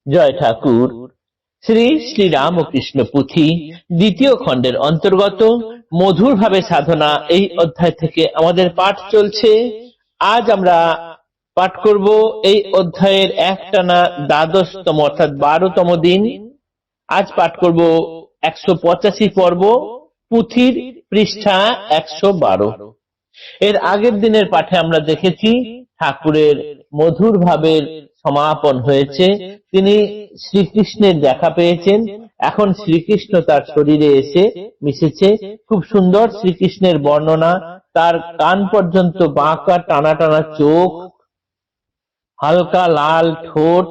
জয় ঠাকুর। শ্রী শ্রী রামকৃষ্ণ পুঁথি দ্বিতীয় খণ্ডের অন্তর্গত মধুর ভাবে সাধনা এই অধ্যায় থেকে আমাদের পাঠ চলছে। আজ আমরা পাঠ করব এই অধ্যায়ের একটানা দ্বাদশতম অর্থাৎ 12তম দিন। আজ পাঠ করব 185 পর্ব, পুঁথির পৃষ্ঠা 112। এর আগের দিনের পাঠে আমরা দেখেছি ঠাকুরের মধুর ভাবের সমাপন হয়েছে। তিনি শ্রীকৃষ্ণের দেখা পেয়েছেন। এখন শ্রীকৃষ্ণ তার শরীরে এসে মিশেছে। খুব সুন্দর শ্রীকৃষ্ণের বর্ণনা। তার কান পর্যন্ত বাঁকা টানা টানা চোখ, হালকা লাল ঠোঁট,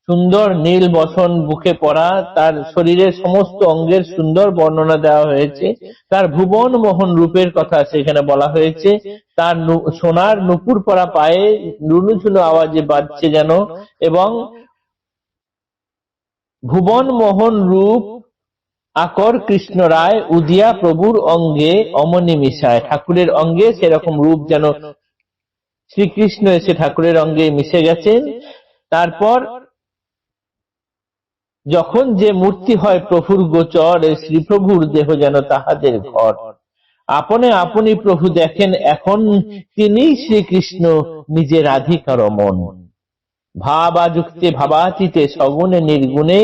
সুন্দর নীল বসন বুকে পড়া, তার শরীরের সমস্ত অঙ্গের সুন্দর বর্ণনা দেওয়া হয়েছে। তার ভুবন মোহন রূপের কথা সেখানে বলা হয়েছে। তার সোনার নুপুর পরা পায়ে নুনু ঝুনু আওয়াজে বাজছে যেন, এবং ভুবন মোহন রূপ আকর কৃষ্ণ রায় উদিয়া প্রভুর অঙ্গে অমনি মিশায়। ঠাকুরের অঙ্গে সেরকম রূপ যেন শ্রীকৃষ্ণ এসে ঠাকুরের অঙ্গে মিশে গেছেন। তারপর যখন যে মূর্তি হয় প্রভুর গোচর, শ্রীপ্রভুর দেহ যেন তাহাদের ঘর। আপনে আপনি প্রভু দেখেন এখন তিনি শ্রীকৃষ্ণ নিজে রাধিকার মন। ভাবাযুক্তে ভাবাতীতে সগুণে নির্গুণে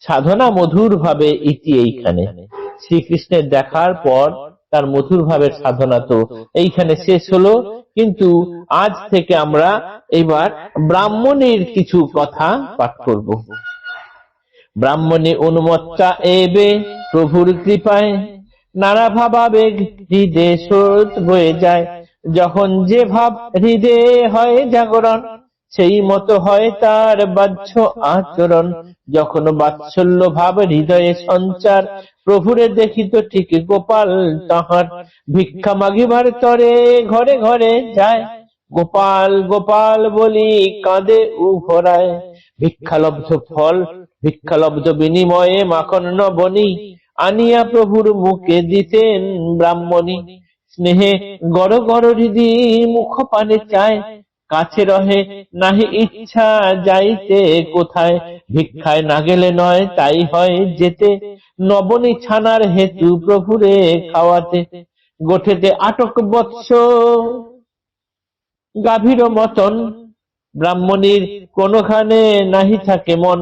সাধনা মধুর ভাবে ইতি এইখানে। শ্রীকৃষ্ণের দেখার পর তার মধুর ভাবের সাধনা তো এইখানে শেষ হলো। কিন্তু আজ থেকে আমরা এবার ব্রাহ্মণের কিছু কথা পাঠ করব। ব্রাহ্মণী অনুমত্তা এবে প্রভুর কৃপায় নানা ভাবাবেগ হৃদে স্রোত বয়ে যায়। যখন যে ভাব হৃদয়ে হয় জাগরণ, সেই মতো হয় তার বাহ্য আচরণ। যখন বাৎসল্য ভাব হৃদয়ে সঞ্চার, প্রভুরে দেখিত ঠিক গোপাল তাহার। ভিক্ষা মাগিবার তরে ঘরে ঘরে যায়, গোপাল গোপাল বলি কাঁদে উভরায়। ভিক্ষালব্ধ ফল ভিক্ষালব্ধ বিনিময়ে মাখন নবনী, আনিয়া প্রভুর মুখে দিতেন ব্রাহ্মণী। স্নেহে গড় গড় হৃদি মুখ পানে চায়, কাছে রহে নাহি ইচ্ছা যাইতে কোথায়। ভিক্ষায় না গেলে নয় তাই হয় যেতে, নবনী ছানার হেতু প্রভুরে খাওয়াতে। গোঠেতে আটক বৎস গাভীর মতন, ব্রাহ্মণীর কোনখানে নাহি থাকে মন।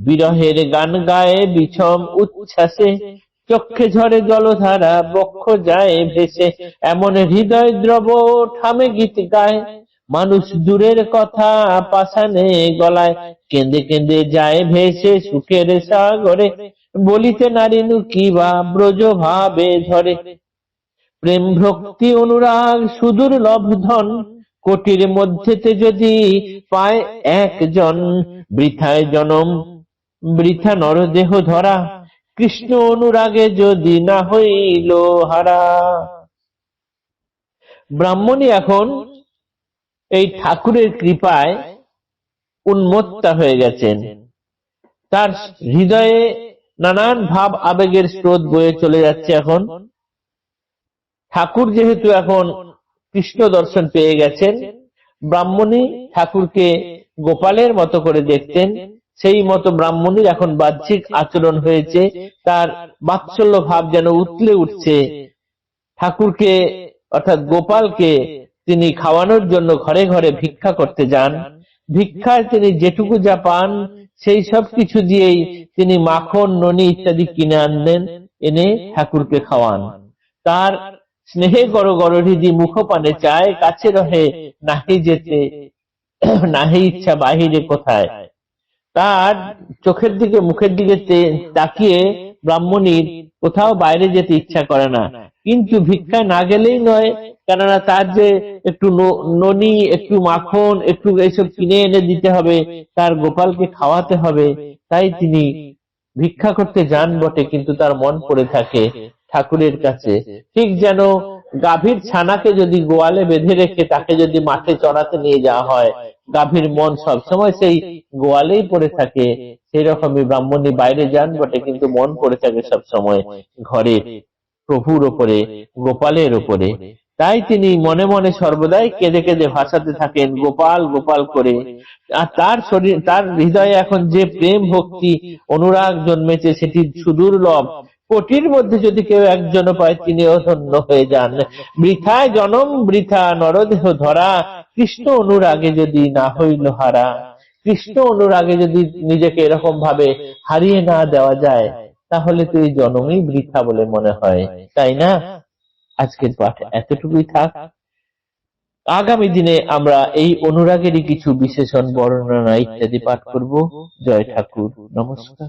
বিরহের গান গায়ে বিষম উচ্ছ্বাসে, চক্ষে ঝরে জলধারা বক্ষ যায় ভেসে। এমন হৃদয় দ্রব ঠামে গীত গায়, মানুষ দূরের কথা পাষাণে গলায়। কেঁদে কেঁদে যায় ভেসে সুখের সাগরে, বলিতে নারিনু কিবা ব্রজ ভাবে ধরে। প্রেম ভক্তি অনুরাগ সুদূর লব্ধন, কোটির মধ্যেতে যদি পায় একজন। বৃথায় জনম বৃথা নরদেহ ধরা, কৃষ্ণ অনুরাগে যদি না হইল হারা। ব্রাহ্মণী এখন এই ঠাকুরের কৃপায় উন্মত্তা হয়ে গেছেন। তার হৃদয়ে নানান ভাব আবেগের স্রোত বয়ে চলে যাচ্ছে। এখন ঠাকুর যেহেতু এখন কৃষ্ণ দর্শন পেয়ে গেছেন, ব্রাহ্মণী ঠাকুরকে গোপালের মতো করে দেখতেন। সেই মতো ব্রাহ্মণীর এখন বাহ্যিক আচরণ হয়েছে। তার বাৎসল্য ভাব যেন উতলে উঠছে। ঠাকুরকে অর্থাৎ গোপালকে তিনি খাওয়ানোর জন্য ঘরে ঘরে ভিক্ষা করতে যান। ভিক্ষায় তিনি যেটুকু যা পান সেই সব কিছু দিয়েই তিনি মাখন ননি ইত্যাদি কিনে আনলেন, এনে ঠাকুরকে খাওয়ান। তার স্নেহে গড় গড় হৃদি মুখ পানে চায়, কাছে রহে নাহি যেতে নাহি ইচ্ছা বাহিরে কোথায়। তার চোখের দিকে মুখের দিকে তাকিয়ে ব্রাহ্মণীর কোথাও বাইরে যেতে ইচ্ছা করে না। কিন্তু ভিক্ষায় না গেলেই নয়, কেননা তার যে একটু ননি, একটু মাখন, একটু এইসব কিনে এনে দিতে হবে, তার গোপালকে খাওয়াতে হবে। তাই তিনি ভিক্ষা করতে যান বটে, কিন্তু তার মন পড়ে থাকে ঠাকুরের কাছে। ঠিক যেন গাভীর ছানাকে যদি গোয়ালে বেঁধে রেখে তাকে যদি মাঠে চড়াতে নিয়ে যাওয়া হয়, গাভীর মন সবসময় সেই গোয়ালেই পড়ে থাকে। সেই রকমই ব্রাহ্মণী বাইরে যান বটে, কিন্তু মন পড়ে থাকে সব সময় ঘরে প্রভুর ওপরে, গোপালের ওপরে। তাই তিনি মনে মনে সর্বদাই কেঁদে কেঁদে ভাসাতে থাকেন গোপাল গোপাল করে। আর তার হৃদয়ে এখন যে প্রেম ভক্তি অনুরাগ জন্মেছে সেটি সুদুর্লভ। কোটির মধ্যে যদি কেউ একজনও পায় তিনিও ধন্য হয়ে যান। বৃথায় জনম বৃথা নরদেহ ধরা, কৃষ্ণ অনুরাগে যদি না হইল হারা। কৃষ্ণ অনুরাগে যদি নিজেকে এরকম ভাবে হারিয়ে না দেওয়া যায়, তাহলে তো এই জন্মই বৃথা বলে মনে হয়, তাই না? আজকের পাঠ এতটুকুই থাক। আগামী দিনে আমরা এই অনুরাগেরই কিছু বিশেষণ বর্ণনা ইত্যাদি পাঠ করব। জয় ঠাকুর, নমস্কার।